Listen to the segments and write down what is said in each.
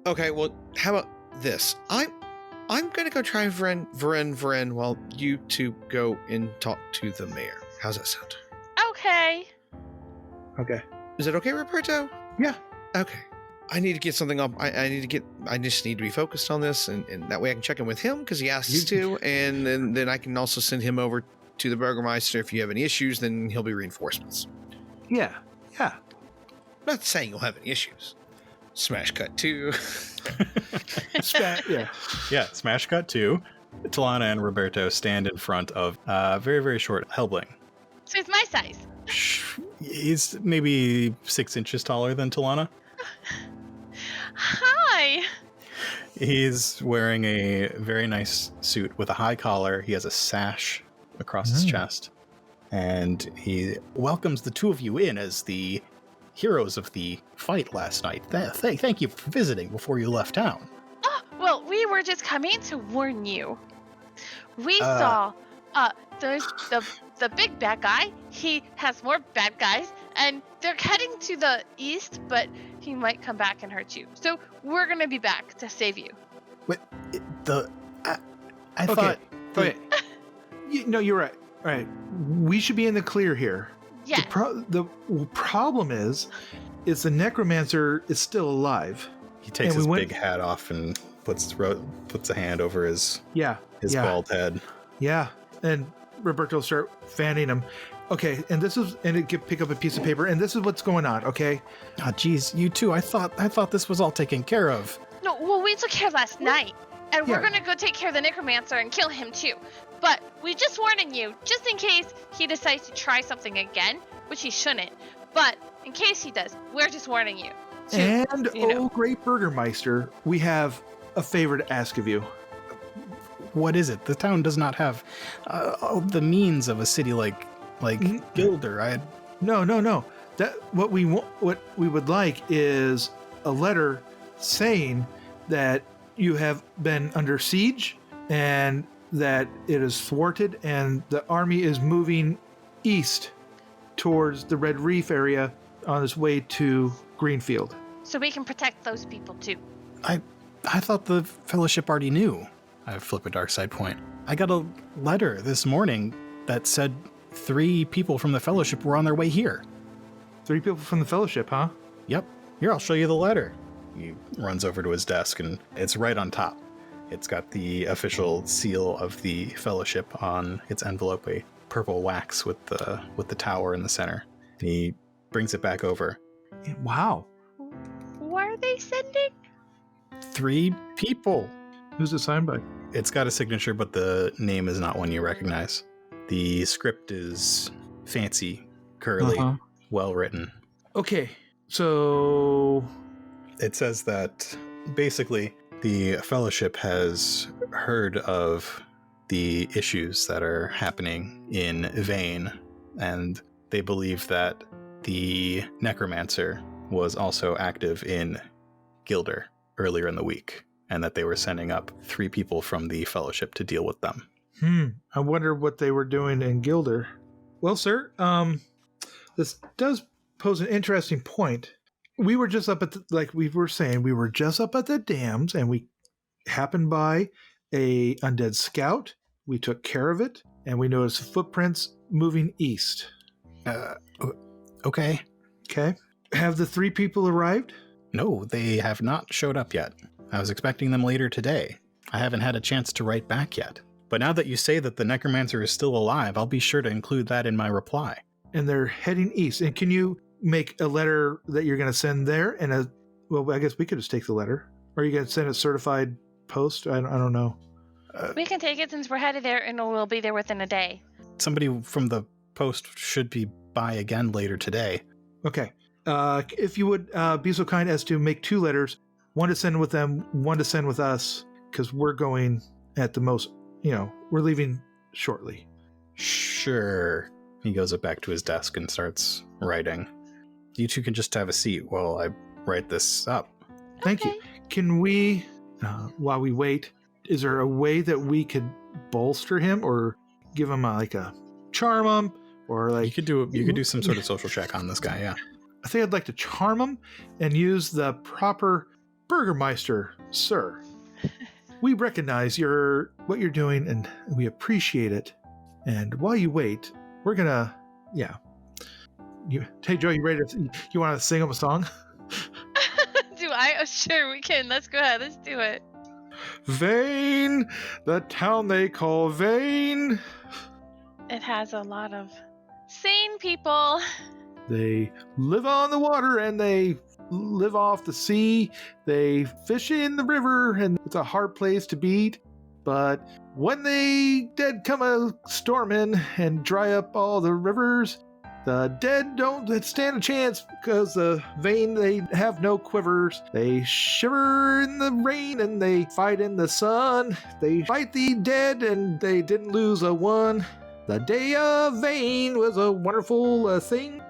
Okay, well, how about this? I'm gonna go try Vren while you two go and talk to the mayor. How's that sound? Okay. Okay. Is it okay, Rabberto? Yeah. Okay. I need to get something up. I just need to be focused on this, and that way I can check in with him because he asks to, and then I can also send him over to the Burgermeister. If you have any issues, then he'll be reinforcements. Yeah. Not saying you'll have any issues. Smash cut 2. Yeah, smash cut 2. Tullana and Rabberto stand in front of a very, very short Helbling. So he's my size. He's maybe 6 inches taller than Tullana. Hi. He's wearing a very nice suit with a high collar. He has a sash across his chest. And he welcomes the two of you in as the heroes of the fight last night. Thank you for visiting before you left town. Oh, well, we were just coming to warn you. We saw there's the big bad guy. He has more bad guys, and they're heading to the east, but he might come back and hurt you. So we're gonna be back to save you. Wait, I Okay. thought... Okay. No, you're right. All right. We should be in the clear here. Yes. The problem is the Necromancer is still alive. He takes his big hat off and puts a hand over his bald head. Yeah. And Roberto start fanning him. Okay, and pick up a piece of paper, and this is what's going on, okay? Oh, geez, you too. I thought this was all taken care of. No, well, we took care last night, and we're gonna go take care of the Necromancer and kill him too. But we just warning you, just in case he decides to try something again, which he shouldn't. But in case he does, we're just warning you. Great Burgermeister, we have a favor to ask of you. What is it? The town does not have the means of a city like Gilder. No. What we would like is a letter saying that you have been under siege and that it is thwarted and the army is moving east towards the Red Reef area on its way to Greenfield. So we can protect those people too. I thought the Fellowship already knew. I flip a dark side point. I got a letter this morning that said 3 people from the Fellowship were on their way here. 3 people from the Fellowship, huh? Yep. Here, I'll show you the letter. He runs over to his desk, and it's right on top. It's got the official seal of the Fellowship on its envelope, a purple wax with the tower in the center. And he brings it back over. Wow. Who are they sending? 3 people. Who's it signed by? It's got a signature, but the name is not one you recognize. The script is fancy, curly, well written. Okay, so it says that basically the Fellowship has heard of the issues that are happening in Vane, and they believe that the Necromancer was also active in Gilder earlier in the week, and that they were sending up 3 people from the Fellowship to deal with them. I wonder what they were doing in Gilder. Well, sir, this does pose an interesting point. We were just up at we were just up at the dams, and we happened by a undead scout. We took care of it, and we noticed footprints moving east. Okay. Okay. Have the 3 people arrived? No, they have not showed up yet. I was expecting them later today. I haven't had a chance to write back yet. But now that you say that the Necromancer is still alive, I'll be sure to include that in my reply. And they're heading east. And can you make a letter that you're going to send there? And I guess we could just take the letter. Or are you going to send a certified post? I don't know. We can take it since we're headed there, and we'll be there within a day. Somebody from the post should be by again later today. Okay. If you would be so kind as to make 2 letters, one to send with them, one to send with us, because we're going at the most, we're leaving shortly. Sure. He goes up back to his desk and starts writing. You 2 can just have a seat while I write this up. Thank you. Can we, while we wait, is there a way that we could bolster him or give him a charm him or you could do some sort of social check on this guy, yeah. I think I'd like to charm him and use the proper Burgermeister, sir. We recognize what you're doing, and we appreciate it. And while you wait, we're gonna, hey Joe, you ready to? You want to sing them a song? Do I? Oh, sure, we can. Let's go ahead. Let's do it. Vane, the town they call Vane. It has a lot of sane people. They live on the water and they live off the sea. They fish in the river, and it's a hard place to beat. But when they dead come a storming and dry up all the rivers, the dead don't stand a chance, because the Vane, they have no quivers. They shiver in the rain and they fight in the sun. They fight the dead and they didn't lose a one. The day of Vane was a wonderful thing.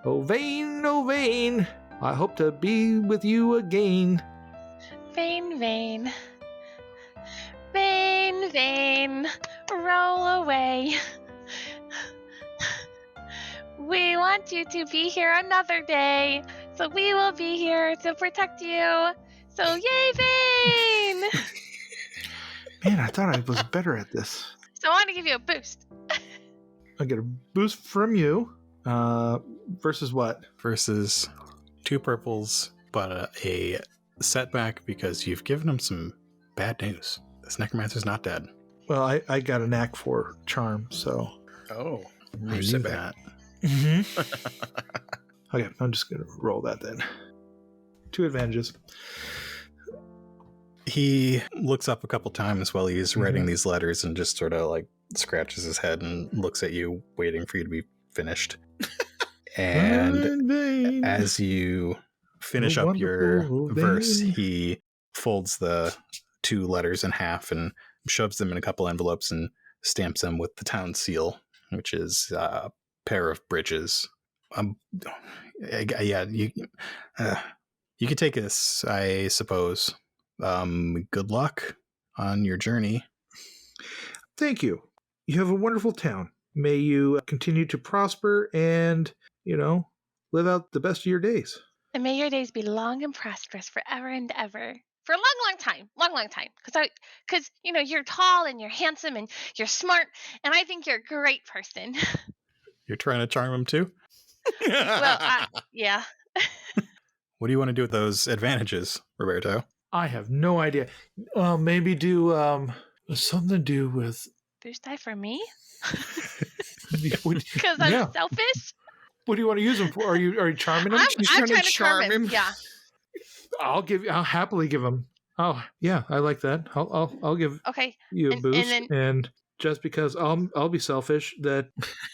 Oh Vane, I hope to be with you again. Vane, Vane. Vane, Vane, roll away. We want you to be here another day, so we will be here to protect you. So yay, Vane! Man, I thought I was better at this. So I want to give you a boost. I get a boost from you. Versus what? Versus 2 purples, but a setback because you've given him some bad news. This necromancer's not dead. Well, I got a knack for charm, so. Oh, I knew that. Mm-hmm. Okay, I'm just going to roll that then. 2 advantages. He looks up a couple times while he's writing these letters and just sort of like scratches his head and looks at you, waiting for you to be finished. And as you finish up your verse, he folds the 2 letters in half and shoves them in a couple envelopes and stamps them with the town seal, which is a pair of bridges. You could take this, I suppose. Good luck on your journey. Thank you. You have a wonderful town. May you continue to prosper and, live out the best of your days. And may your days be long and prosperous forever and ever. For a long, long time. Long, long time. Because you're tall and you're handsome and you're smart, and I think you're a great person. You're trying to charm him too? Well, yeah. What do you want to do with those advantages, Rabberto? I have no idea. Maybe do something to do with... Boost die for me? Because I'm selfish? What do you want to use them for? Are you charming him? I'm trying to charm him. Yeah. I'll happily give him. Oh yeah, I like that. I'll give you a boost, and just because I'll be selfish, that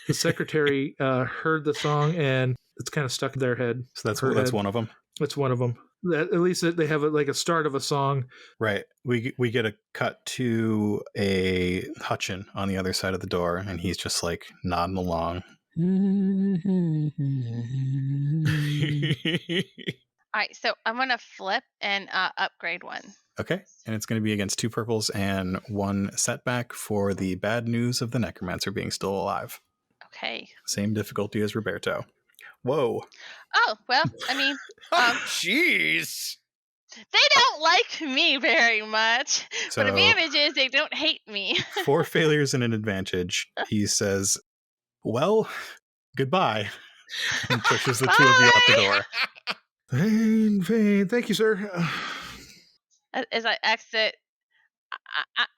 the secretary heard the song and it's kind of stuck in their head. So that's one of them. That's one of them. At least they have a start of a song. Right. We get a cut to a Hutchin on the other side of the door, and he's just like nodding along. All right, so I'm going to flip and upgrade one. Okay, and it's going to be against 2 purples and 1 setback for the bad news of the necromancer being still alive. Okay. Same difficulty as Rabberto. Whoa. Oh, well, I mean... Jeez. They don't like me very much. So, but advantage is they don't hate me. 4 failures and an advantage. He says, well, goodbye. And pushes the 2 of you out the door. Vane. Thank you, sir. As I exit,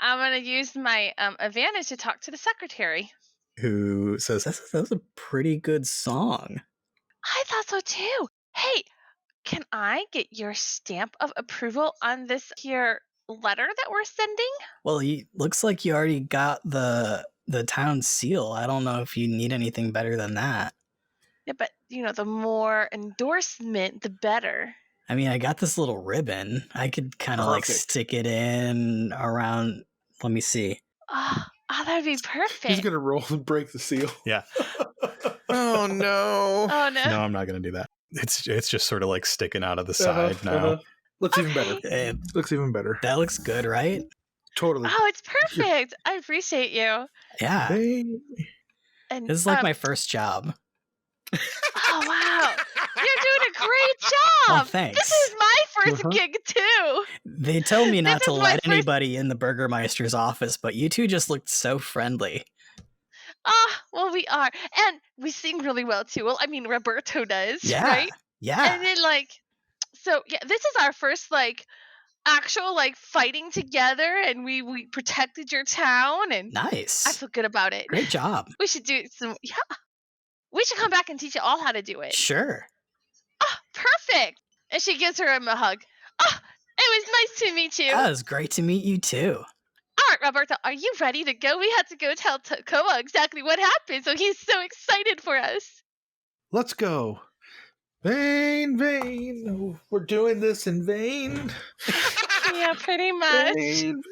I'm going to use my advantage to talk to the secretary. Who says, That's a pretty good song. I thought so too. Hey, can I get your stamp of approval on this here letter that we're sending? Well, looks like you already got the town seal. I don't know if you need anything better than that. Yeah, but the more endorsement, the better. I mean, I got this little ribbon. I could kind of like stick it in around. Let me see. Oh, that'd be perfect. He's gonna roll and break the seal. Yeah. Oh no. Oh no. No, I'm not going to do that. It's just sort of like sticking out of the side now. Looks even better. Looks even better. That looks good, right? Totally. Oh, it's perfect. I appreciate you. Yeah. And this is like my first job. Oh wow. You're doing a great job. Oh, thanks. This is my first gig too. They tell me not to This is my let first- anybody in the Burgermeister's office, but you two just looked so friendly. Well, we are, and we sing really well too. Well, I mean, Rabberto does, Yeah. right? Yeah. And then so yeah, this is our first actual fighting together, and we protected your town, and I Nice. feel good about it. Great job. We should do some. Yeah, we should come back and teach you all how to do it. Sure. Perfect. And she gives him a hug. It was nice to meet you. That was great to meet you too. All right, Roberto, are you ready to go? We had to go tell Tekoa exactly what happened, so he's so excited for us. Let's go. Vain. Oh, we're doing this in vain. Yeah, pretty much. Vain.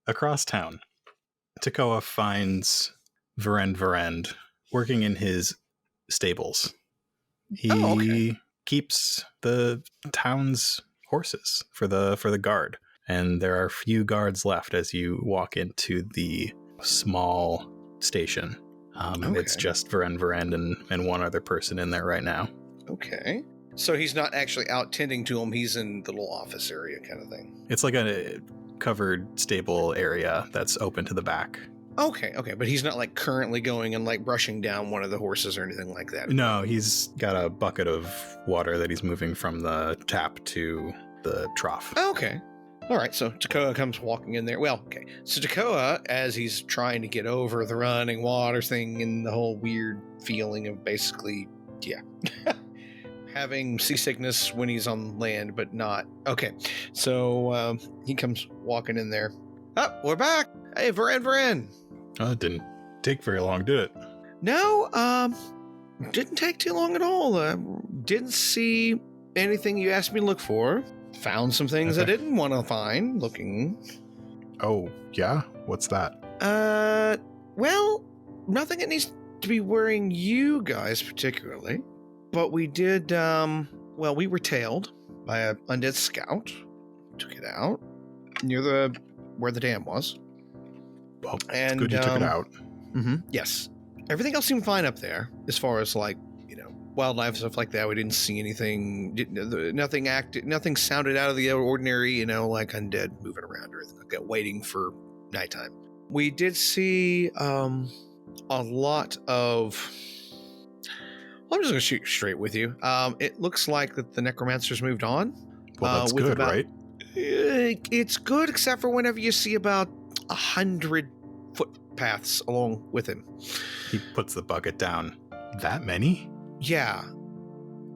Across town, Tekoa finds Verend working in his stables. He keeps the town's horses for the guard, and there are few guards left as you walk into the small station. It's just Verend and one other person in there right now. Okay. So he's not actually out tending to him. He's in the little office area kind of thing. It's like a covered stable area that's open to the back. Okay. But he's not currently going and brushing down one of the horses or anything like that. No, he's got a bucket of water that he's moving from the tap to the trough. Okay. All right. So Tekoa comes walking in there. Well, okay. So Tekoa, as he's trying to get over the running water thing and the whole weird feeling of basically, having seasickness when he's on land, but not. Okay. So he comes walking in there. Oh, we're back. Hey, Verend. It didn't take very long, did it? No, didn't take too long at all. Didn't see anything you asked me to look for. Found some things I didn't want to find looking. Oh, yeah? What's that? Well, nothing that needs to be worrying you guys particularly. But we did, we were tailed by an undead scout. Took it out near where the dam was. Well, And, it's good you took it out. Yes. Everything else seemed fine up there as far as wildlife stuff like that. We didn't see anything. Nothing sounded out of the ordinary. Like undead moving around or anything like that, waiting for nighttime. We did see a lot of. Well, I'm just gonna shoot straight with you. It looks like that the Necromancer's moved on. Well, that's good, right? It's good, except for whenever you see about 100 footpaths along with him. He puts the bucket down. That many? Yeah.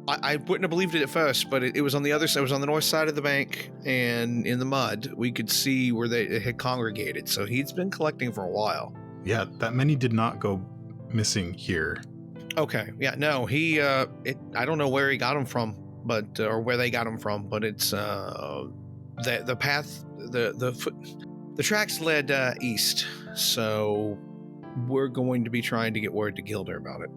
I wouldn't have believed it at first, but it was on the other side. It was on the north side of the bank, and in the mud, we could see where they had congregated. So he's been collecting for a while. Yeah, that many did not go missing here. Okay. Yeah. No. He. I don't know where he got them from, but or where they got them from, but it's the path, the tracks led east. So we're going to be trying to get word to Gilder about it.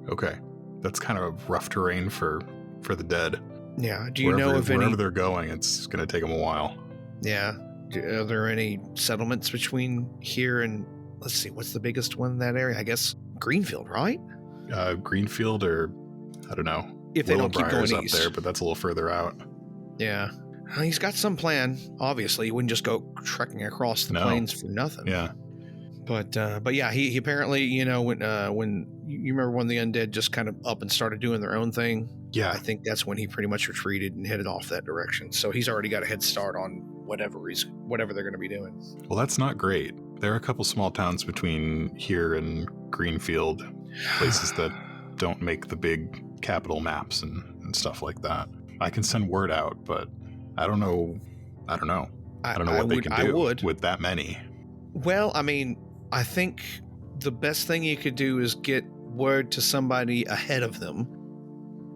Okay. That's kind of rough terrain for the dead. Yeah. Do you know if wherever they're going, it's going to take them a while. Yeah. Are there any settlements between here and, let's see, what's the biggest one in that area? I guess Greenfield, right? Greenfield, or I don't know. If they don't keep going up east. there, but that's a little further out. Yeah. He's got some plan. Obviously, he wouldn't just go trekking across the plains for nothing. Yeah. But yeah, he apparently, when you remember when the undead just kind of up and started doing their own thing. Yeah. I think that's when he pretty much retreated and headed off that direction. So he's already got a head start on whatever they're going to be doing. Well, that's not great. There are a couple small towns between here and Greenfield, places that don't make the big capital maps and stuff like that. I can send word out, but I don't know. I don't know what they can do with that many. Well, I mean, I think the best thing you could do is get word to somebody ahead of them,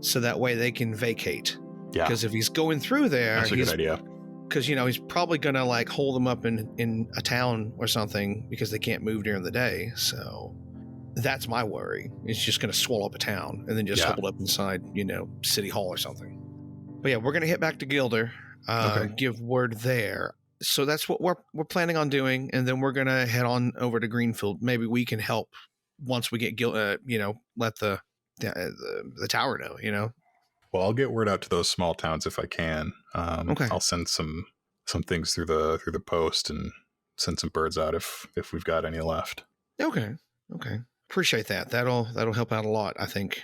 so that way they can vacate. Yeah. Because if he's going through there, that's a good idea. Because he's probably gonna hold them up in a town or something because they can't move during the day. So that's my worry. It's just gonna swallow up a town and then just hold up inside, City Hall or something. But yeah, we're gonna hit back to Gilder, give word there. So that's what we're planning on doing, and then we're gonna head on over to Greenfield. Maybe we can help once we get let the the tower know, you know? Well, I'll get word out to those small towns if I can. Okay. I'll send some things through the post and send some birds out if we've got any left. Okay. Appreciate that. That'll help out a lot. I think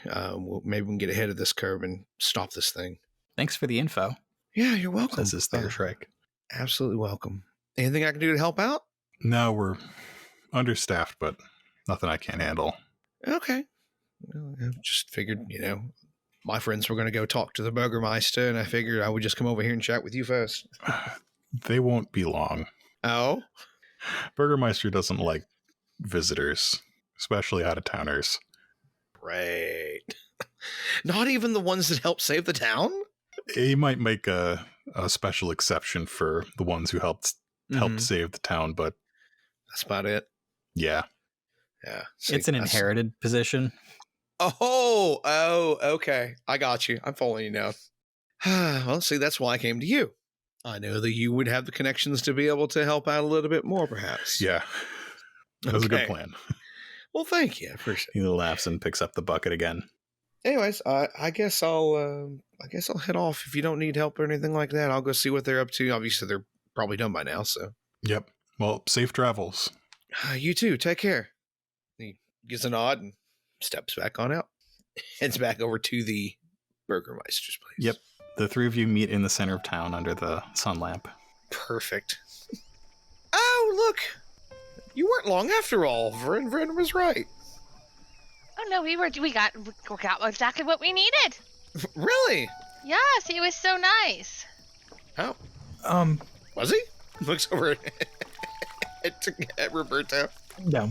maybe we can get ahead of this curve and stop this thing. Thanks for the info. Yeah, you're welcome. Says his third Shrike. Absolutely welcome. Anything I can do to help out? No, we're understaffed, but nothing I can't handle. Okay. Well, I just figured, my friends were going to go talk to the Burgermeister, and I figured I would just come over here and chat with you first. They won't be long. Oh? Burgermeister doesn't like visitors, especially out-of-towners. Great. Not even the ones that help save the town? He might make a special exception for the ones who helped save the town, but that's about it. Yeah. Yeah. See, it's an inherited position. Oh, okay. I got you. I'm following you now. Well, see, that's why I came to you. I know that you would have the connections to be able to help out a little bit more, perhaps. Yeah. That was a good plan. Well, thank you. I appreciate it. He laughs and picks up the bucket again. Anyways, I guess I'll head off. If you don't need help or anything like that, I'll go see what they're up to. Obviously, they're probably done by now, so. Yep. Well, safe travels. You too. Take care. He gives a nod and steps back on out. Heads back over to the Burgermeister's place. Yep. The three of you meet in the center of town under the sun lamp. Perfect. Oh, look! You weren't long after all. Vren was right. Oh no, we got exactly what we needed. Really? Yes, he was so nice. Oh. Was he? Looks over at Rabberto. No,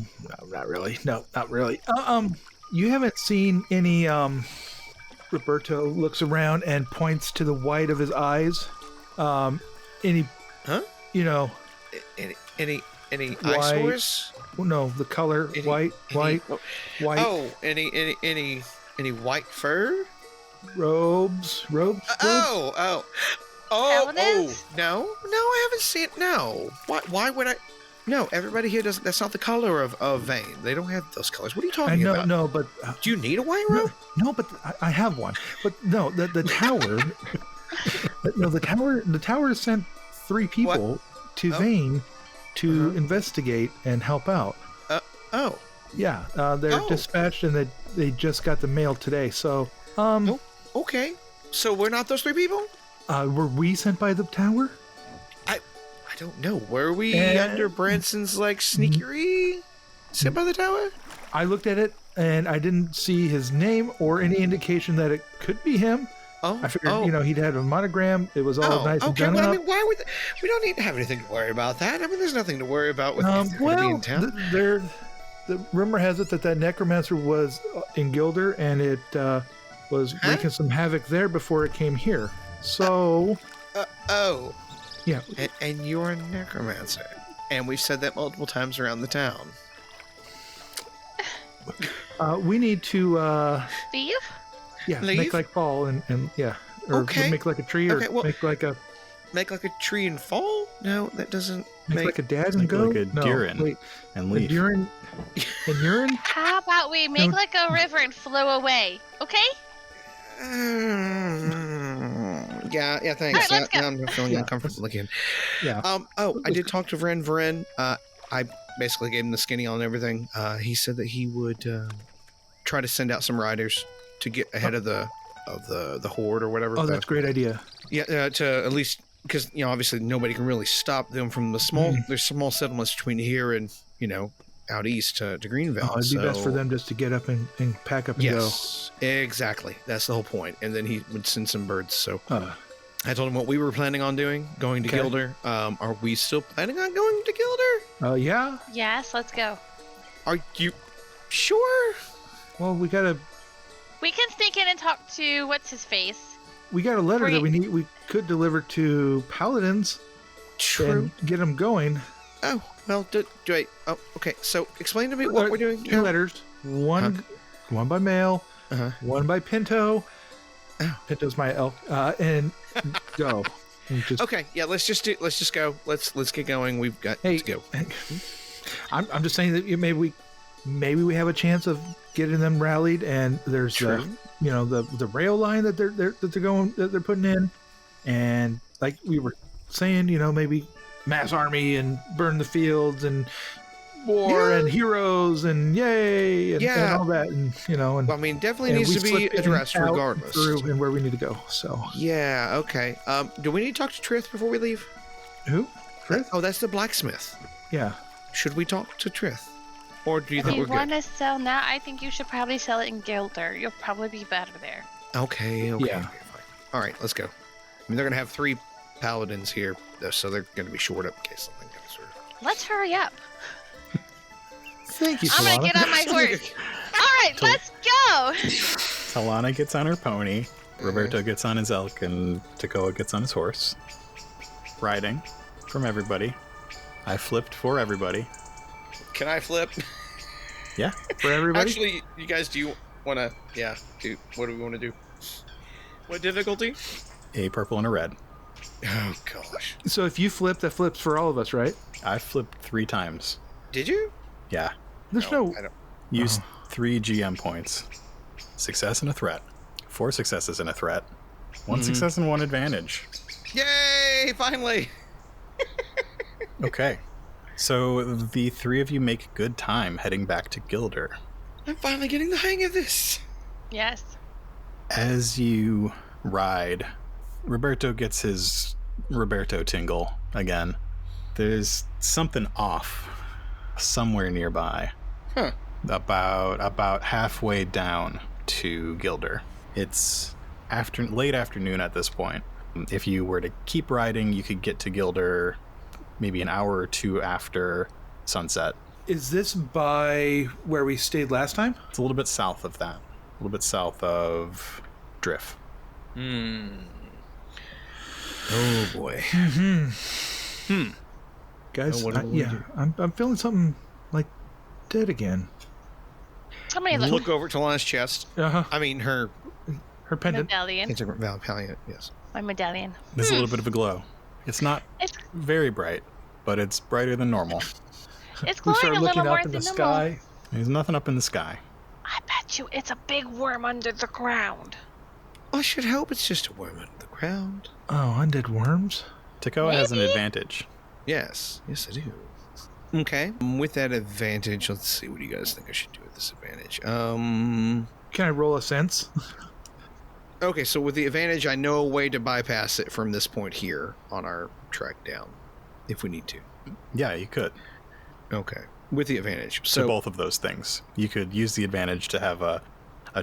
not really. No, not really. You haven't seen any, Rabberto looks around and points to the white of his eyes. Any, huh? Any eyesores? No, the color white. Oh, any white fur? Robes. Oh, no, I haven't seen it. No, why would I? No, everybody here doesn't. That's not the color of Vane. They don't have those colors. What are you talking about? No, but do you need a white robe? No, but I have one. But no, the tower. The tower sent 3 people to Vane to investigate and help out. Yeah, they're dispatched and they just got the mail today. So, okay. So we're not those 3 people? Were we sent by the tower? I don't know. Were we under Branson's sneakery sent by the tower? I looked at it and I didn't see his name or any indication that it could be him. I figured, he'd had a monogram. It was all nice and done up. Why would we don't need to have anything to worry about that. I mean, there's nothing to worry about with being in town. The rumor has it that Necromancer was in Gilder and it was wreaking some havoc there before it came here. So... Yeah. And you're a Necromancer. And we've said that multiple times around the town. We need to... Leave? Yeah, Leave? make fall and yeah. Or make like a tree or make like a... Make like a tree and fall? No, that doesn't make like a dad and go? Like a deer and leave. A deer and urine? How about we make like a river and flow away, okay? Yeah, thanks. All right, let's go. Now I'm feeling uncomfortable again. Yeah. I did talk to Vren. I basically gave him the skinny on everything. He said that he would try to send out some riders to get ahead of the horde or whatever. Oh, that's a great idea. Yeah, to at least because obviously nobody can really stop them from the small. There's small settlements between here and out east to Greenville. It'd be best for them just to get up and pack up and go. Yes, exactly. That's the whole point. And then he would send some birds. So I told him what we were planning on doing, going to Gilder. Are we still planning on going to Gilder? Yeah. Yes, let's go. Are you sure? Well, we can sneak in and talk to what's his face. We got a letter that we could deliver to Paladins. True. And get them going. Oh, well, wait. Oh, okay. So explain to me what we're doing. 2 letters. One by mail. One by Pinto. Pinto's my elk. And go. Okay. Yeah. Let's just go. Let's get going. We've got to go. I'm just saying that maybe we have a chance of getting them rallied, and there's True. the rail line that they're putting in, and like we were saying, maybe mass army and burn the fields and war and heroes and yay and all that, and Well, I mean, definitely and needs we to be slip in addressed out, regardless. through and where we need to go. So Yeah, okay. Do we need to talk to Trith before we leave? who? Frith? Oh, that's the blacksmith. Yeah. Should we talk to Trith? Or do you If think you we're want good? to sell now, I think you should probably sell it in Gilder. You'll probably be better there. Okay, Yeah. okay, fine. All right, let's go. I mean, they're going to have 3 paladins here, though, so they're going to be short up in case something goes through. Let's hurry up. Thank you, I'm gonna Tullana. get on my horse. All right, let's go. Tullana gets on her pony, Rabberto gets on his elk, and Tekoa gets on his horse. Riding from everybody. I flipped for everybody. Can I flip? Yeah. For everybody. Actually, you guys, do you want to... Yeah, what do we want to do? What difficulty? A purple and a red. Oh, gosh. So if you flip, that flips for all of us, right? I flipped 3 times. Did you? Yeah. There's I don't. Used 3 GM points. Success and a threat. 4 successes and a threat. 1 success and 1 advantage. Yay! Finally! Okay. So the 3 of you make good time heading back to Gilder. I'm finally getting the hang of this. Yes. As you ride, Rabberto gets his Rabberto tingle again. There's something off somewhere nearby. Huh. About halfway down to Gilder. It's late afternoon at this point. If you were to keep riding, you could get to Gilder maybe an hour or 2 after sunset. Is this by where we stayed last time? It's a little bit south of that. A little bit south of Drift. Oh, boy. Guys, Oh, what do we do? I'm feeling something like dead again. How many look? Look over to Lana's chest. Uh-huh. I mean, her... Her pendant. Medallion. It's a Valpalion, yes. My medallion. There's a little bit of a glow. It's not It's very bright, but it's brighter than normal. it's We glowing start a looking little more up in than the normal. sky. There's nothing up in the sky. I bet you it's a big worm under the ground. I should hope it's just a worm under the ground. Oh, undead worms? Tekoa has an Maybe. advantage. Yes, I do. Okay, with that advantage, let's see, what do you guys think I should do with this advantage? Can I roll a sense? Okay, so with the advantage, I know a way to bypass it from this point here on our track down, if we need to. Yeah, you could. Okay, with the advantage. So So, both of those things. You could use the advantage to have a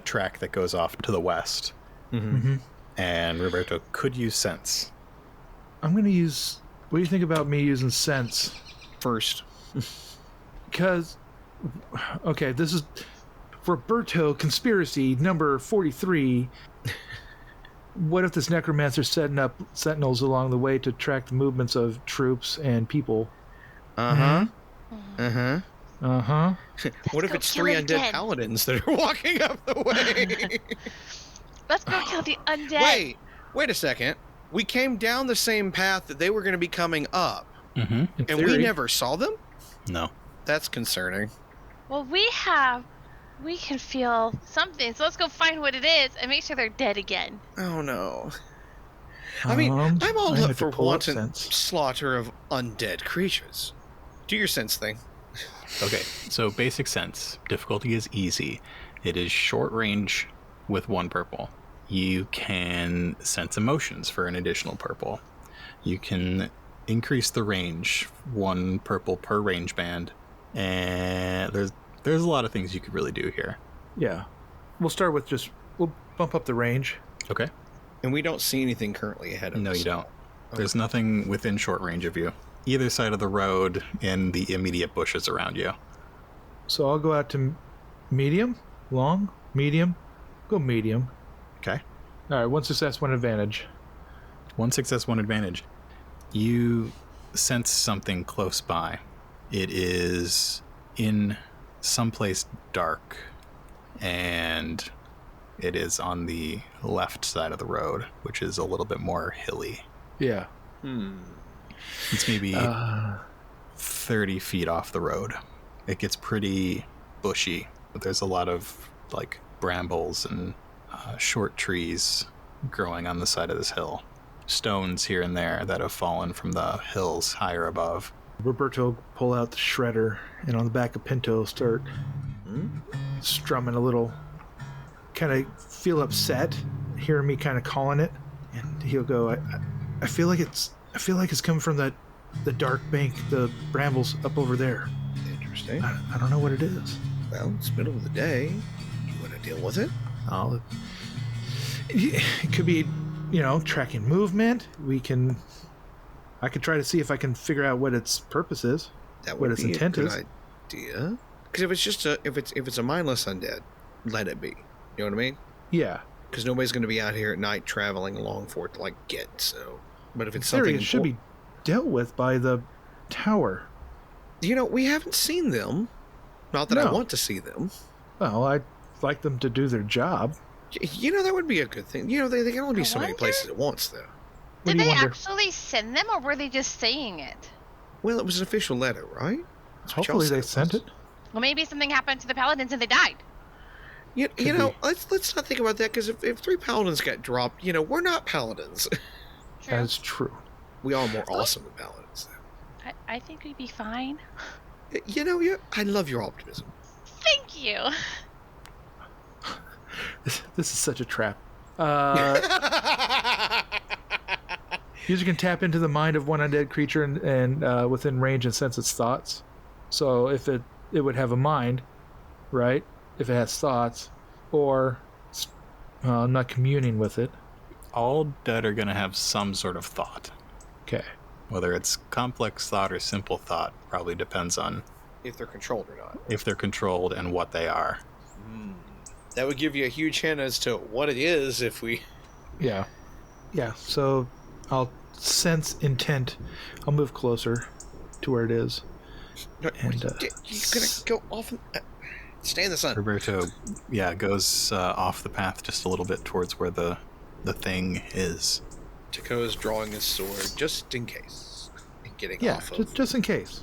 track that goes off to the west, Mhm. and Rabberto could use sense. I'm going to use... What do you think about me using sense? First. Because... Okay, this is... Rabberto conspiracy number 43. What if this necromancer's setting up sentinels along the way to track the movements of troops and people? Uh-huh. Uh-huh. Uh-huh. What if go it's kill 3 it undead again. paladins that are walking up the way? Let's go kill the undead. Wait a second. We came down the same path that they were going to be coming up, Mm-hmm. and we never saw them? No. That's concerning. Well, we can feel something, so let's go find what it is and make sure they're dead again. Oh, no. I mean, I'm all I up have to for pull up wanton sense. slaughter of undead creatures. Do your sense thing. Okay, so basic sense. Difficulty is easy. It is short range with 1 purple. You can sense emotions for an additional purple. You can increase the range 1 purple per range band. And there's a lot of things you could really do here. Yeah. We'll start with we'll bump up the range. Okay. And we don't see anything currently ahead of us. No, you don't. There's nothing within short range of you. Either side of the road and the immediate bushes around you. So I'll go out to medium, long, medium. Go medium. Okay. All right, 1 success, 1 advantage. 1 success, 1 advantage. You sense something close by. It is in someplace dark, and it is on the left side of the road, which is a little bit more hilly. Yeah. It's maybe 30 feet off the road. It gets pretty bushy But there's a lot of like brambles and short trees growing on the side of this hill. Stones here and there that have fallen from the hills higher above. Rabberto pull out the shredder and on the back of Pinto start strumming a little, kind of feel upset, hearing me kind of calling it, and he'll go, I feel like it's coming from the dark bank, the brambles up over there. Interesting. I don't know what it is. Well, it's middle of the day. You want to deal with it? It could be, tracking movement. I could try to see if I can figure out what its purpose is. That what would its be intent a is. good idea. Because if it's just if it's a mindless undead, let it be. You know what I mean? Yeah. Because nobody's going to be out here at night traveling along for it to get. So, but if it's In theory, something it should be dealt with by the tower. we haven't seen them. Not that I No. want to see them. Well, I'd like them to do their job. That would be a good thing. They can only be I so many wonder- places at once, though. What Did do you they wonder? actually send them, or were they just saying it? Well, it was an official letter, right? That's what y'all Hopefully said they it sent was. it. Well, maybe something happened to the paladins and they died. You Could know, be. let's not think about that, because if 3 paladins got dropped, we're not paladins. True. That's true. We are more awesome than paladins, though. I think we'd be fine. I love your optimism. Thank you. This is such a trap. User can tap into the mind of one undead creature and within range and sense its thoughts. So if it would have a mind, right? If it has thoughts, or not communing with it. All dead are going to have some sort of thought. Okay. Whether it's complex thought or simple thought probably depends on If they're controlled or not. if they're controlled and what they are. That would give you a huge hint as to what it is if we... Yeah. Yeah. So I'll sense intent. I'll move closer to where it is. And, You're going to go off and... stay in the sun. Roberto, goes off the path just a little bit towards where the thing is. Tekoa's drawing his sword just in case. And getting Yeah, off of... just in case.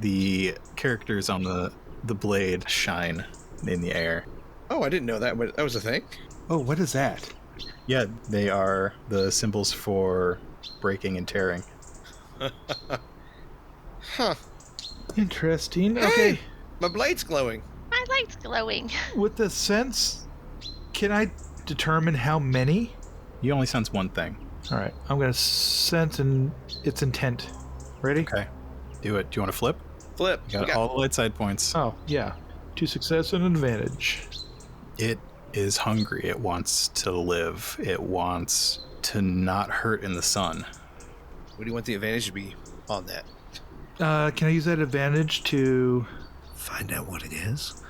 The characters on the blade shine in the air. Oh, I didn't know that, but that was a thing. Oh, what is that? Yeah, they are the symbols for breaking and tearing. Huh. Interesting. Hey! Okay. My blade's glowing. My light's glowing. With the sense, can I determine how many? You only sense one thing. All right. I'm going to sense its intent. Ready? Okay. Do it. Do you want to flip? Flip. You got all the light side points. Oh, yeah. 2 success and an advantage. It is hungry. It wants to live. It wants to not hurt in the sun. What do you want the advantage to be on that? Can I use that advantage to... Find out what it is.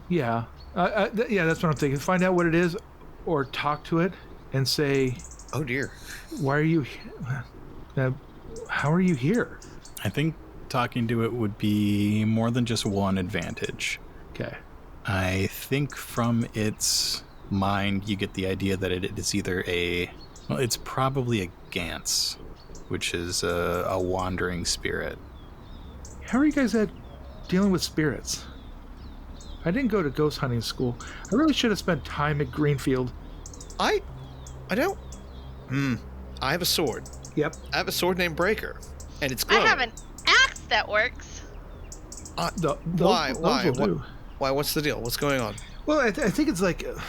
Yeah. Yeah, that's what I'm thinking. Find out what it is or talk to it and say, Oh, dear. why are you... how are you here? I think talking to it would be more than just one advantage. Okay. I think from its mind, you get the idea that it is either it's probably a Gans, which is a wandering spirit. How are you guys at dealing with spirits? I didn't go to ghost hunting school. I really should have spent time at Greenfield. I don't... I have a sword. Yep. I have a sword named Breaker. And it's I glowing. have an axe that works. Why? Those will do. Why? What's the deal? What's going on? Well, I think it's like a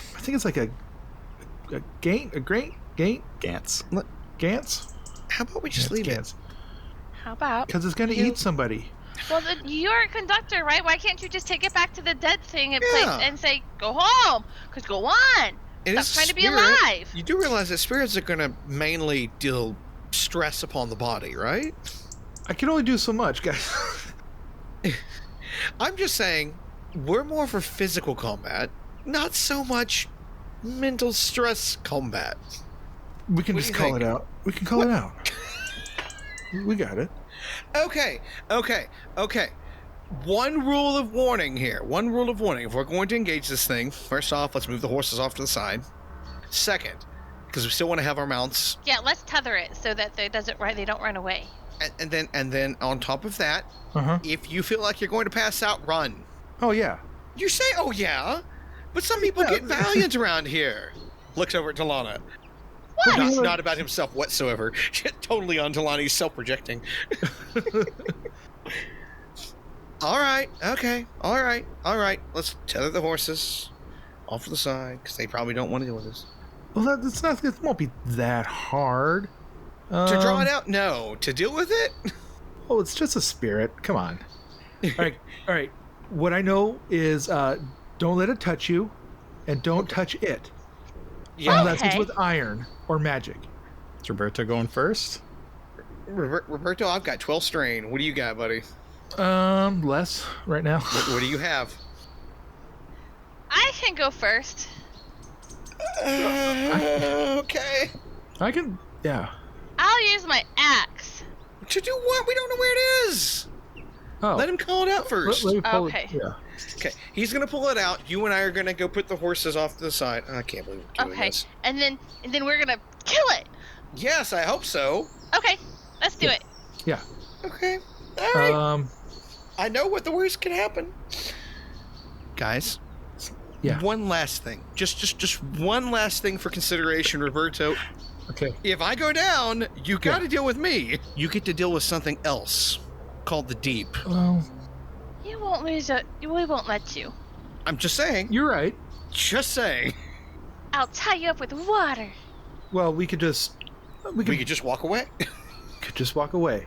Gans. Gans. How about we just Yeah, it's leave Gans. How about? Because it's going to eat somebody. Well, you're a conductor, right? Why can't you just take it back to the dead thing and Yeah. and say, go home? Because go on. It Stop is trying to be spirit. alive. You do realize that spirits are going to mainly deal stress upon the body, right? I can only do so much, guys. I'm just saying, we're more for physical combat, not so much mental stress combat. We can What just do you call it think? out. We can call it out. We got it. Okay. One rule of warning here. One rule of warning. If we're going to engage this thing, first off, let's move the horses off to the side. Second, because we still want to have our mounts. Yeah, let's tether it so that they don't run away. And then on top of that, Uh-huh. if you feel like you're going to pass out, run. Oh, yeah. You say, oh yeah, but some people get valiant around here. Looks over at Tullana. What? Not about himself whatsoever. Totally on Tullana. He's self-projecting. All right. Okay. All right. Let's tether the horses off to the side because they probably don't want to deal with this. Well, that's not. It won't be that hard. To draw it out? No. To deal with it? Oh, it's just a spirit. Come on. All right. What I know is don't let it touch you, and don't touch it. Yeah. Unless it's with iron or magic. Is Rabberto going first? Rabberto, I've got 12 strain. What do you got, buddy? Less right now. What do you have? I can go first. Okay. I can. Yeah. I'll use my axe. To do what? We don't know where it is. Oh. Let him call it out first. Let me pull Okay. It. Yeah. Okay, he's gonna pull it out. You and I are gonna go put the horses off to the side. I can't believe we're doing Okay, this. and then we're gonna kill it. Yes, I hope so. Okay, let's do it. Yeah. Okay. All right. Um. I know what the worst can happen. Guys. Yeah. One last thing. Just one last thing for consideration, Roberto. Okay. If I go down, you got to deal with me. You get to deal with something else called the deep. Well, You won't lose it. We won't let you. I'm just saying. you're right. Just saying. I'll tie you up with water. Well, we could just. We could just walk away. could just walk away.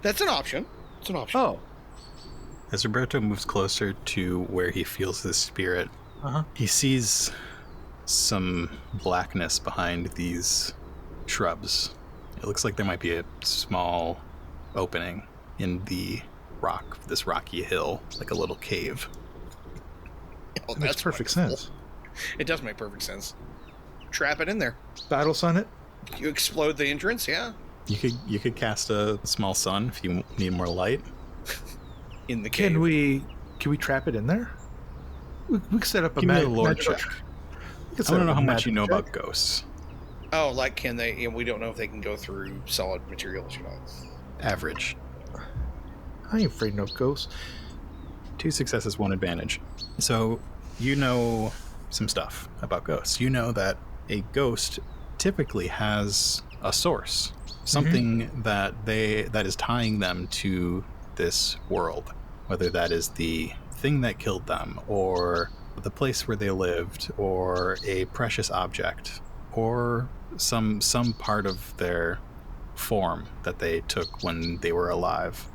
That's an option. It's an option. Oh. As Rabberto moves closer to where he feels this spirit, he sees some blackness behind these shrubs. It looks like there might be a small opening in the rock, this rocky hill, like a little cave. Oh, Makes perfect wonderful. sense. It does make perfect sense. Trap it in there. Battle sun it. You explode the entrance, yeah. You could cast a small sun if you need more light. In the cave. Can we trap it in there? We could set up a Give me a lore magical- check. we could I set want to up know a how much you magic know check. about ghosts. Oh, like can they? You know, we don't know if they can go through solid materials or not. Average. I ain't afraid no ghosts. 2 successes, 1 advantage. So you know some stuff about ghosts. You know that a ghost typically has a source, something that is tying them to this world, whether that is the thing that killed them, or the place where they lived, or a precious object, or some part of their form that they took when they were alive.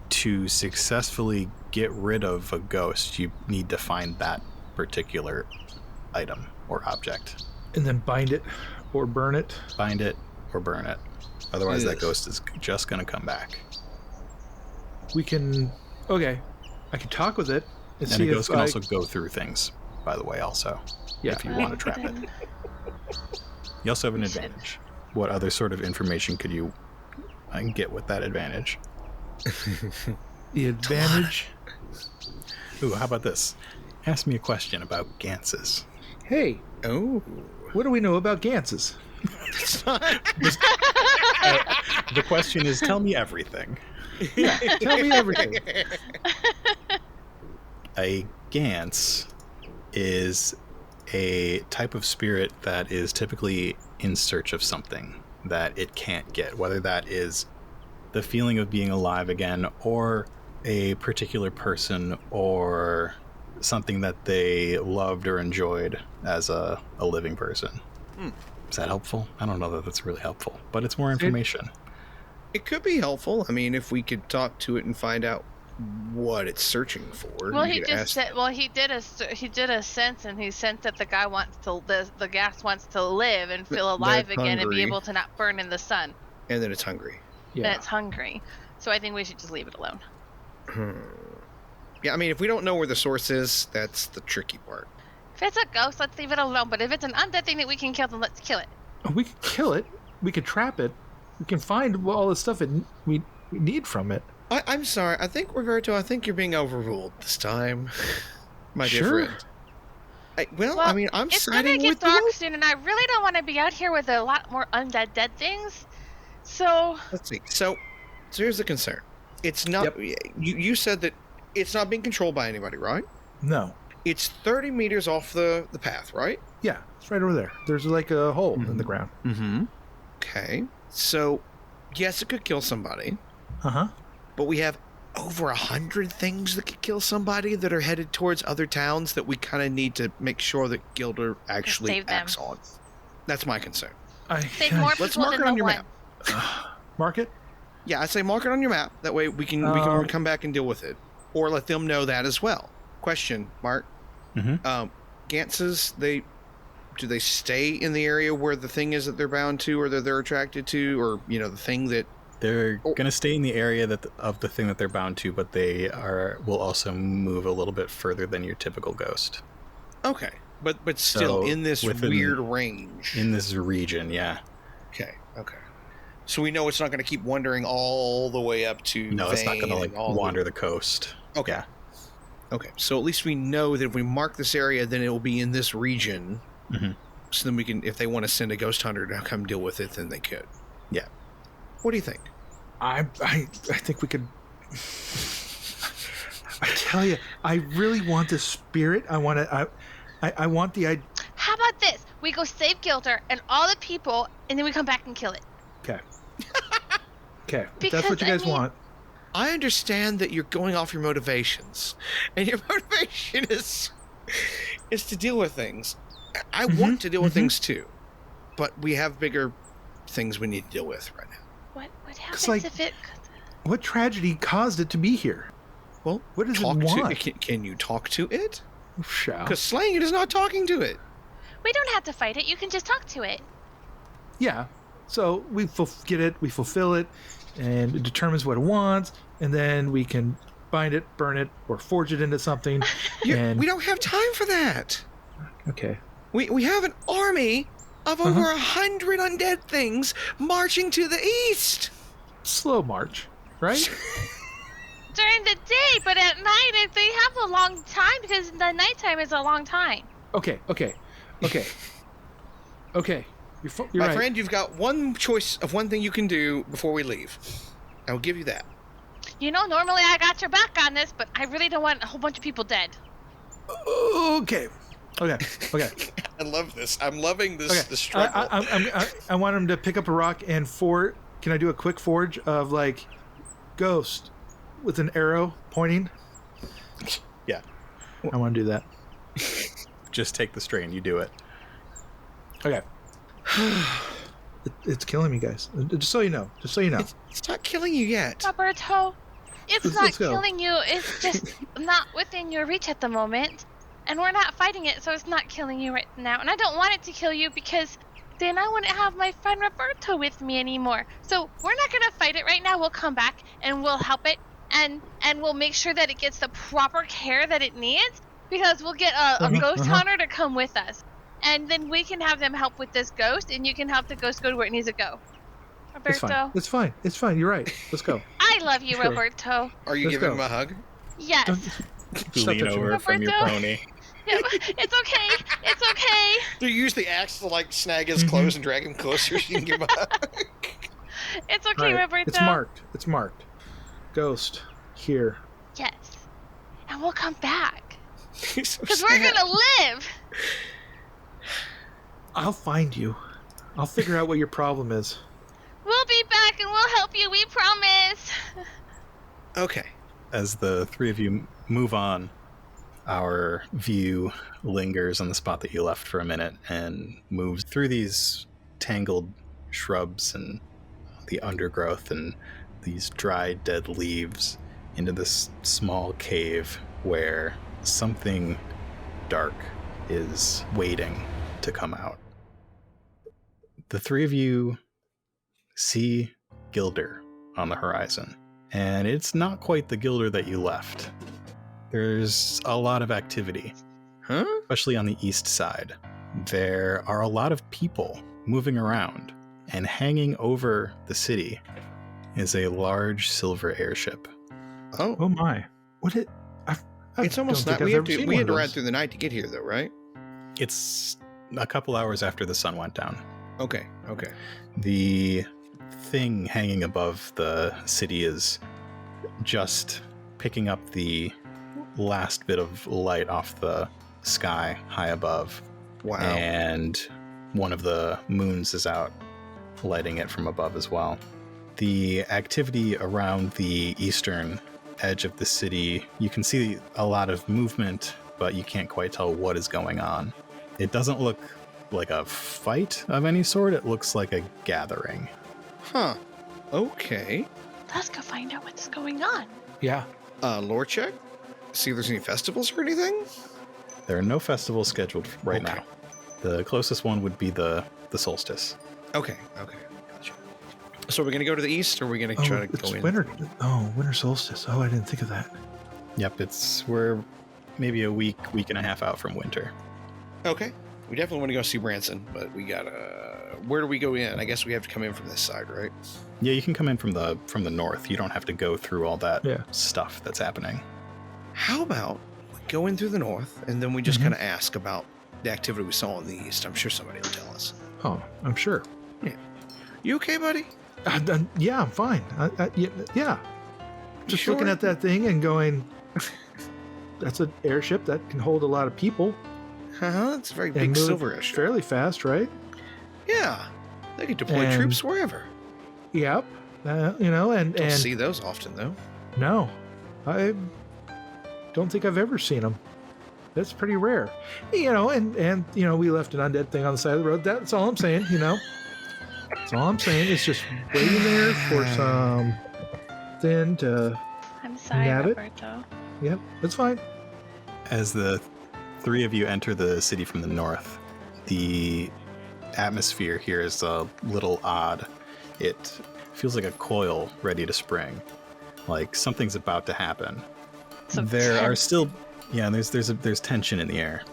To successfully get rid of a ghost, you need to find that particular item or object. And then bind it or burn it. Bind it or burn it. Otherwise, that Ugh. ghost is just going to come back. We can. Okay. I can talk with it and And see a ghost if can I. also go through things, by the way, also, Yeah. if you want to trap it. You also have an advantage. What other sort of information could you get with that advantage? The advantage. Ooh, how about this? Ask me a question about Genesys. Hey, Oh, what do we know about Genesys? The question is, tell me everything. Tell me everything. A Gans is a type of spirit that is typically in search of something that it can't get, whether that is the feeling of being alive again, or a particular person, or something that they loved or enjoyed as a living person. Is that helpful? I don't know that that's really helpful, but it's more information. it could be helpful. I mean, if we could talk to it and find out what it's searching for. Well, we he could just ask- said. Well, he did a sense, and he sensed that the guy wants to. The gas wants to live and feel alive That's again and be hungry. able to not burn in the sun. and then it's hungry. And Yeah. it's hungry. So I think we should just leave it alone. Yeah, I mean, if we don't know where the source is, that's the tricky part. If it's a ghost, let's leave it alone. But if it's an undead thing that we can kill, then let's kill it. We could kill it. We could trap it. We can find all the stuff we need from it. I'm sorry. I think, Roberto, I think you're being overruled this time, my dear Sure. friend. Well, Well, I mean, I'm It's gonna siding get with dark you. soon, and I really don't want to be out here with a lot more undead dead things. So Let's see. So here's the concern. It's not. You said that it's not being controlled by anybody, right? No. It's 30 meters off the path, right? Yeah, it's right over there. There's like a hole in the ground. Mm-hmm. Okay. So, yes, it could kill somebody. Uh-huh. But we have over 100 things that could kill somebody that are headed towards other towns that we kind of need to make sure that Gilder actually save them. acts on. That's my concern. Save more Let's people mark than it on the your one. map. Mark it? Yeah, I say mark it on your map. That way we can come back and deal with it. Or let them know that as well. Question, Mark. Mm-hmm. Genesys, do they stay in the area where the thing is that they're bound to or that they're attracted to, or, the thing that... They're going to stay in the area of the thing that they're bound to, but they will also move a little bit further than your typical ghost. Okay. But still So in this within- weird range. In this region, yeah. Okay. So we know it's not going to keep wandering all the way up to No, it's not Vane going to and wander the coast. Okay. Yeah. Okay. So at least we know that if we mark this area, then it will be in this region. Mhm. So then we can, if they want to send a ghost hunter to come deal with it, then they could. Yeah. What do you think? I think we could... I tell you, I really want the spirit. I want the... How about this? We go save Gilder and all the people, and then we come back and kill it. Okay. Okay. If Because, that's what you guys want. I understand that you're going off your motivations, and your motivation is to deal with things. I want to deal with things too, but we have bigger things we need to deal with right now. What happens like- if it... What tragedy caused it to be here? Well, What does it talk want? to can you talk to it? Shall. Because slaying it is not talking to it. We don't have to fight it. You can just talk to it. Yeah. So we get it, we fulfill it, and it determines what it wants, and then we can bind it, burn it, or forge it into something. And We don't have time for that. okay. We have an army of over 100 undead things marching to the east. Slow march, right? During the day, but at night, they have a long time because the nighttime is a long time. Okay. You're My right. friend, you've got one choice of one thing you can do before we leave. I will give you that. Normally I got your back on this, but I really don't want a whole bunch of people dead. Okay. I love this. I'm loving this Okay. the struggle. I want him to pick up a rock and can I do a quick forge of like ghost with an arrow pointing? Yeah. I want to do that. Just take the strain. You do it. Okay. It's killing me, guys. Just so you know. It's not killing you yet. Rabberto, it's not Let's go. killing you. It's just not within your reach at the moment. And we're not fighting it, so it's not killing you right now. And I don't want it to kill you because then I wouldn't have my friend Rabberto with me anymore. So we're not going to fight it right now. We'll come back and we'll help it. And we'll make sure that it gets the proper care that it needs. Because we'll get a ghost hunter to come with us. And then we can have them help with this ghost, and you can help the ghost go to where it needs to go. Rabberto. It's fine. You're right. Let's go. I love you, Let's go. Rabberto. Are you Let's giving go. him a hug? Yes. You lean over from your Rabberto. pony. Yeah, it's okay. It's okay. Do you use the axe to like snag his clothes and drag him closer so you can give him a hug? It's okay, Right. Rabberto. It's marked. Ghost here. Yes. And we'll come back. He's so Because we're sad. going to live. I'll find you. I'll figure out what your problem is. We'll be back and we'll help you. We promise. Okay. As the three of you move on, our view lingers on the spot that you left for a minute and moves through these tangled shrubs and the undergrowth and these dry, dead leaves into this small cave where something dark is waiting to come out. The three of you see Gilder on the horizon, and it's not quite the Gilder that you left. There's a lot of activity, Huh? especially on the east side. There are a lot of people moving around, and hanging over the city is a large silver airship. Oh. Oh my! What it? It's almost don't not. think We I've had ever to, seen we one had to of ride those. through the night to get here, though, right? It's a couple hours after the sun went down. Okay. The thing hanging above the city is just picking up the last bit of light off the sky high above. Wow. And one of the moons is out, lighting it from above as well. The activity around the eastern edge of the city, you can see a lot of movement, but you can't quite tell what is going on. It doesn't look like a fight of any sort. It looks like a gathering. Huh. Okay. Let's go find out what's going on. Yeah. Lore check? See if there's any festivals or anything? There are no festivals scheduled right now. The closest one would be the solstice. Okay. Gotcha. So we're going to go to the east, or are we going to try to go it's in? winter. Oh, winter solstice. Oh, I didn't think of that. Yep, we're maybe a week and a half out from winter. Okay. We definitely want to go see Branson, but we got to... Where do we go in? I guess we have to come in from this side, right? Yeah, you can come in from the north. You don't have to go through all that Yeah. stuff that's happening. How about we go in through the north, and then we just kind of ask about the activity we saw in the east. I'm sure somebody will tell us. Oh, I'm sure. You okay, buddy? Yeah, I'm fine. Yeah. Just sure? looking at that thing and going, that's an airship that can hold a lot of people. It's a very and big move silver-ish. fairly fast, right? Yeah. They could deploy And- troops wherever. Yep. And Don't see those often, though. no, I don't think I've ever seen them. That's pretty rare. And we left an undead thing on the side of the road. That's all I'm saying. That's all I'm saying. It's just waiting there for something to. I'm sorry, Nab it? Rabberto. Yep, that's fine. As the three of you enter the city from the north, the atmosphere here is a little odd. It feels like a coil ready to spring, like something's about to happen. Some There are tense- still, there's tension in the air.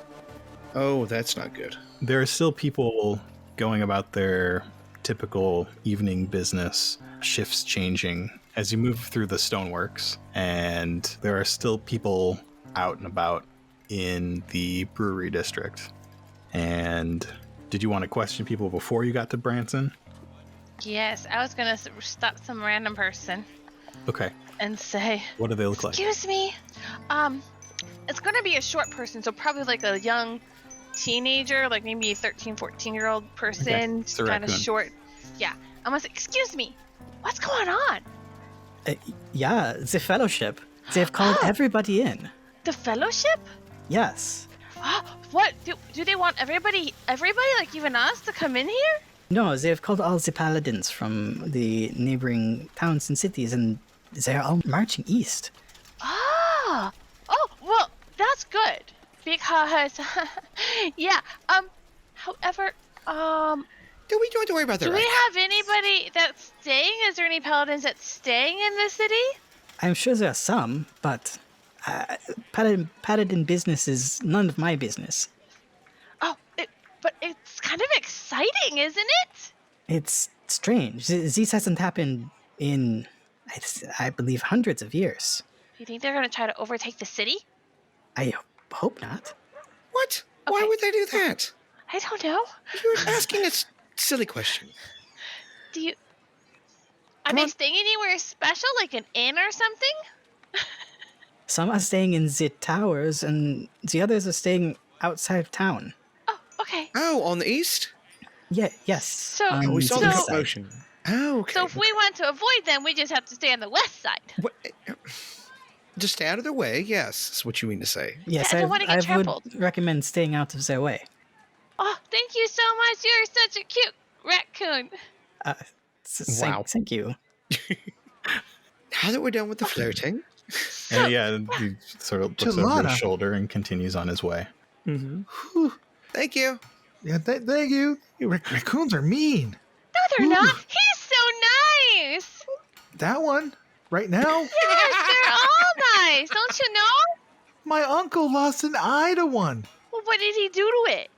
Oh, that's not good. There are still people going about their typical evening business, shifts changing as you move through the stoneworks, and there are still people out and about in the brewery district. And did you want to question people before you got to Branson? Yes, I was gonna stop some random person Okay. and say, What do they look like? "Excuse me, it's gonna be a short person, so probably like a young teenager, like maybe a 13, 14-year-old person, It's a kind of raccoon. short. Yeah, I'm gonna say, excuse me, what's going on? Yeah, the fellowship. They've called everybody in. The fellowship? Yes. What do they want everybody, like even us, to come in here? No, they've called all the paladins from the neighboring towns and cities, and they're all marching east. Oh, well, that's good because, yeah. However, Do we don't have to worry about that? do we right? have anybody that's staying? Is there any paladins that's staying in the city? I'm sure there are some, but paladin business is none of my business. Oh, but it's kind of exciting, isn't it? It's strange. This hasn't happened in, I believe, hundreds of years. Do you think they're gonna try to overtake the city? I hope not. What? Why Okay. would they do that? I don't know. You're asking a silly question. Do you? Are Come they on. staying anywhere special, like an inn or something? Some are staying in the towers, and the others are staying outside of town. Oh, okay. Oh, on the east? Yeah, yes. So- on We saw the the east side. commotion. Oh, okay. So if we want to avoid them, we just have to stay on the west side. What- just stay out of their way, yes, is what you mean to say. Yes, I don't wanna get I would trampled. recommend staying out of their way. Oh, thank you so much. You're such a cute raccoon. Wow. Thank you. Now that we're done with the flirting. And he sort of looks over Tullana. his shoulder and continues on his way. Whew. Thank you. Yeah, thank you. Raccoons are mean. No, they're Ooh. not. He's so nice. That one, right now, Yes, they're all nice. Don't you know? my uncle lost an eye to one. Well, what did he do to it?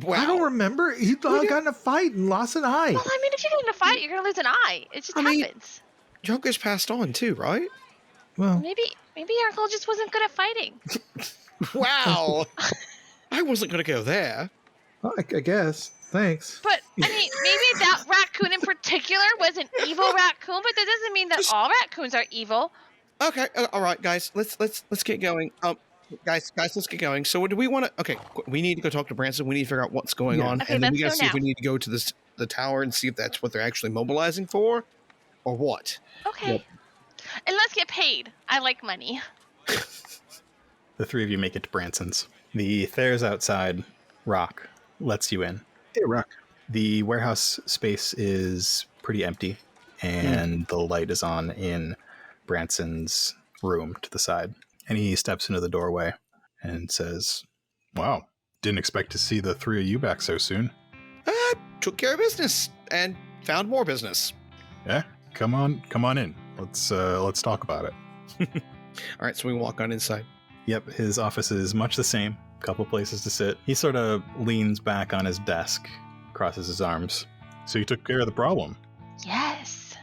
Wow. I don't remember. He got in a fight and lost an eye. Well, I mean, if you get in a fight, you're gonna lose an eye. It just I mean- happens. Joker's passed on too, right? Well, Maybe our uncle just wasn't good at fighting. Wow. I wasn't going to go there. I guess. Thanks. But I mean, maybe that raccoon in particular was an evil raccoon, but that doesn't mean that all raccoons are evil. Okay, all right, guys, let's get going. Guys, let's get going. So, what do we want to? Okay, we need to go talk to Branson. We need to figure out what's going Yeah. on, Okay, and then we got let's to go see if we now. need to go to the tower and see if that's what they're actually mobilizing for, or what. Okay. Yep. And let's get paid. I like money. The three of you make it to Branson's. The Thayers outside Rock lets you in. Hey, Rock. The warehouse space is pretty empty, and the light is on in Branson's room to the side. And he steps into the doorway and says, "Wow, didn't expect to see the three of you back so soon." Took care of business and found more business. Yeah, come on in. Let's talk about it. All right, so we walk on inside. Yep, his office is much the same. Couple places to sit. He sort of leans back on his desk, crosses his arms. So you took care of the problem. Yes.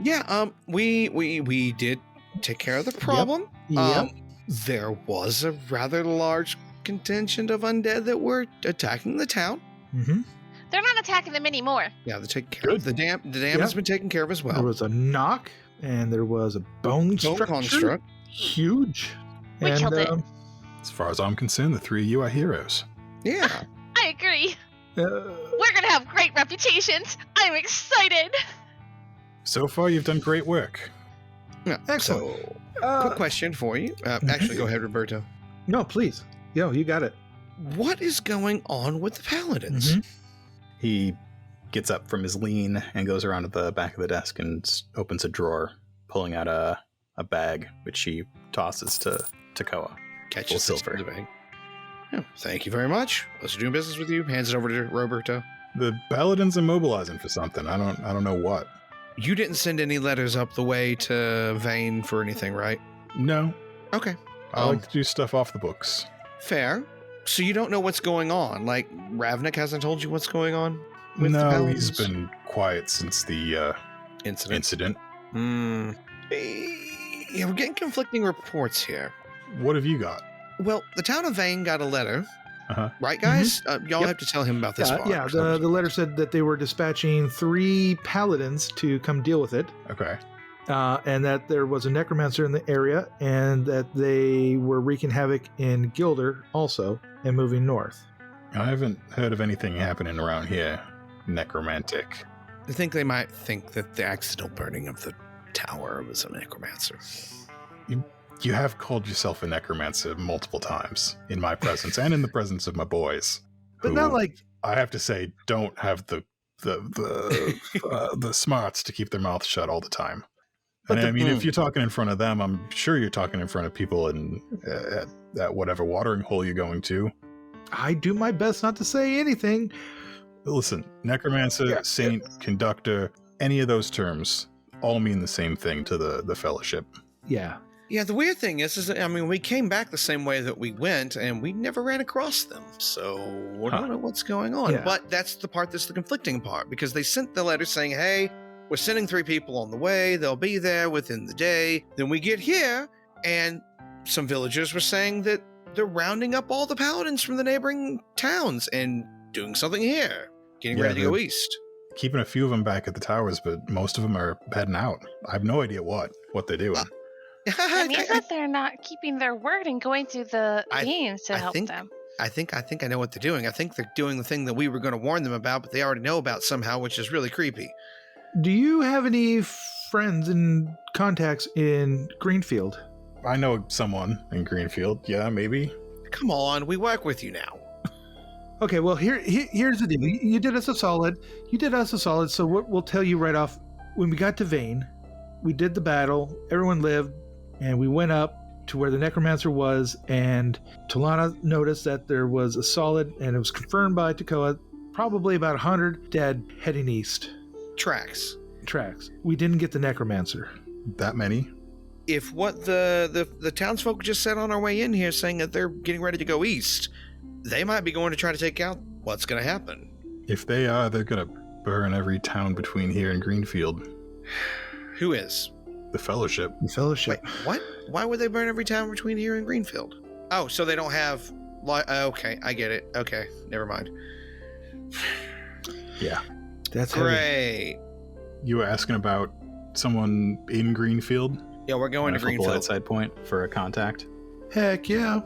Yeah, we did take care of the problem. Yep. There was a rather large contingent of undead that were attacking the town. Mm-hmm. They're not attacking them anymore. Yeah, they take care of the dam. The dam has been taken care of as There well. was a knock, and there was a bone structure. construct. Huge. We and, killed it. As far as I'm concerned, the three of you are heroes. Yeah. I agree. uh, We're gonna have great reputations. I'm excited. So far, you've done great work. Yeah. Excellent. So, quick question for you. Actually, go ahead, Rabberto. No, please. Yo, you got it. What is going on with the paladins? Mhm. He gets up from his lean and goes around to the back of the desk and opens a drawer, pulling out a bag, which he tosses to Tekoa. Catches Full the silver. bag. Oh, thank you very much. Pleasure doing business with you. Hands it over to Roberto. The paladins are mobilizing for something. I don't know what. You didn't send any letters up the way to Vane for anything, right? No, Okay. I like to do stuff off the books. Fair. So you don't know what's going on. Like, Ravnik hasn't told you what's going on with the No, paladins? he's been quiet since the incident. Hmm. Yeah, we're getting conflicting reports here. What have you got? Well, the town of Vane got a letter. Uh-huh. Right, guys? Y'all Yep. have to tell him about this part. Yeah, the letter said that they were dispatching 3 paladins to come deal with it, Okay. and that there was a necromancer in the area, and that they were wreaking havoc in Gilder also, and moving north. I haven't heard of anything happening around here. Necromantic. I think they might think that the accidental burning of the tower was a necromancer. You have called yourself a necromancer multiple times in my presence and in the presence of my boys. But who, not like, I have to say, don't have the smarts to keep their mouths shut all the time. But And the- I mean, if you're talking in front of them, I'm sure you're talking in front of people at whatever watering hole you're going to. I do my best not to say anything. Listen, necromancer, Yeah. saint, conductor, any of those terms all mean the same thing to the fellowship. Yeah. Yeah, the weird thing is that, I mean, we came back the same way that we went, and we never ran across them. So we don't know what's going on. Yeah. But that's the part that's the conflicting part, because they sent the letter saying, hey, we're sending 3 people on the way. They'll be there within the day. Then we get here, and some villagers were saying that they're rounding up all the paladins from the neighboring towns and doing something here, getting Yeah, ready to go east. Keeping a few of them back at the towers, but most of them are heading out. I have no idea what they're doing. That means that they're not keeping their word and going to the I- games to I help think- them. I think I know what they're doing. I think they're doing the thing that we were going to warn them about, but they already know about somehow, which is really creepy. Do you have any friends and contacts in Greenfield? I know someone in Greenfield. Yeah, maybe. Come on, we work with you now. Okay, well, here's the deal. You did us a solid. So what we'll tell you right off, when we got to Vane, we did the battle, everyone lived, and we went up to where the necromancer was, and Tullana noticed that there was a solid, and it was confirmed by Tekoa, probably about 100 dead heading east. Tracks. Tracks. We didn't get the necromancer. That many? If what the townsfolk just said on our way in here saying that they're getting ready to go east, they might be going to try to take out what's going to happen. If they are, they're gonna burn every town between here and Greenfield. Who is? The Fellowship. The fellowship. Wait, what? Why would they burn every town between here and Greenfield? Oh, so they don't have... Okay, I get it. Okay, never mind. Yeah. That's heavy. Great. You were asking about someone in Greenfield? Yeah, we're going to flip a Greenfield. light side point for a contact. Heck yeah.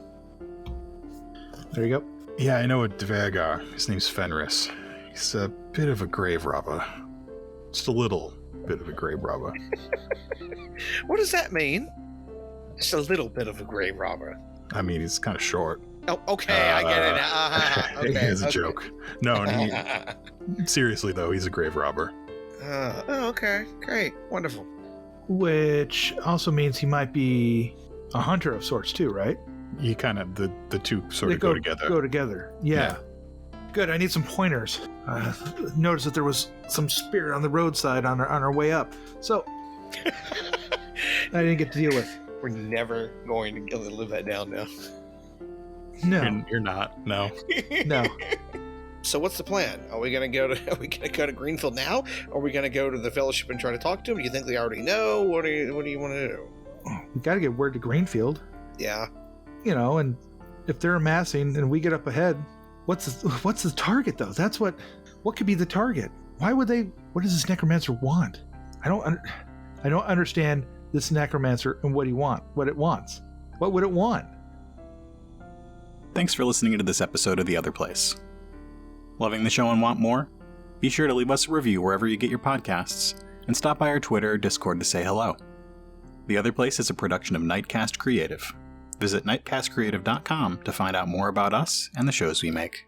There you go. Yeah, I know a Dvergar. His name's Fenris. He's a bit of a grave robber. Just a little bit of a grave robber. What does that mean? Just a little bit of a grave robber. I mean, he's kind of short. Oh, okay, I get it. Okay, It's a joke. No, seriously though, he's a grave robber. Okay, great, wonderful. Which also means he might be a hunter of sorts too, right? He kind of the two sort They of go together. Go together. Yeah. Good. I need some pointers. Noticed that there was some spirit on the roadside on our way up, so I didn't get to deal with. We're never going to live that down now. No, You're not. No. no. So what's the plan? Are we gonna go to Greenfield now? Or are we gonna go to the Fellowship and try to talk to them? Do you think they already know? What do you want to do? We got to get word to Greenfield. Yeah. And if they're amassing and we get up ahead, what's the target though? That's what could be the target? Why would they? What does this necromancer want? I don't understand this necromancer and what it wants. What would it want? Thanks for listening to this episode of The Otherplace. Loving the show and want more? Be sure to leave us a review wherever you get your podcasts, and stop by our Twitter or Discord to say hello. The Otherplace is a production of Nightcast Creative. Visit nightcastcreative.com to find out more about us and the shows we make.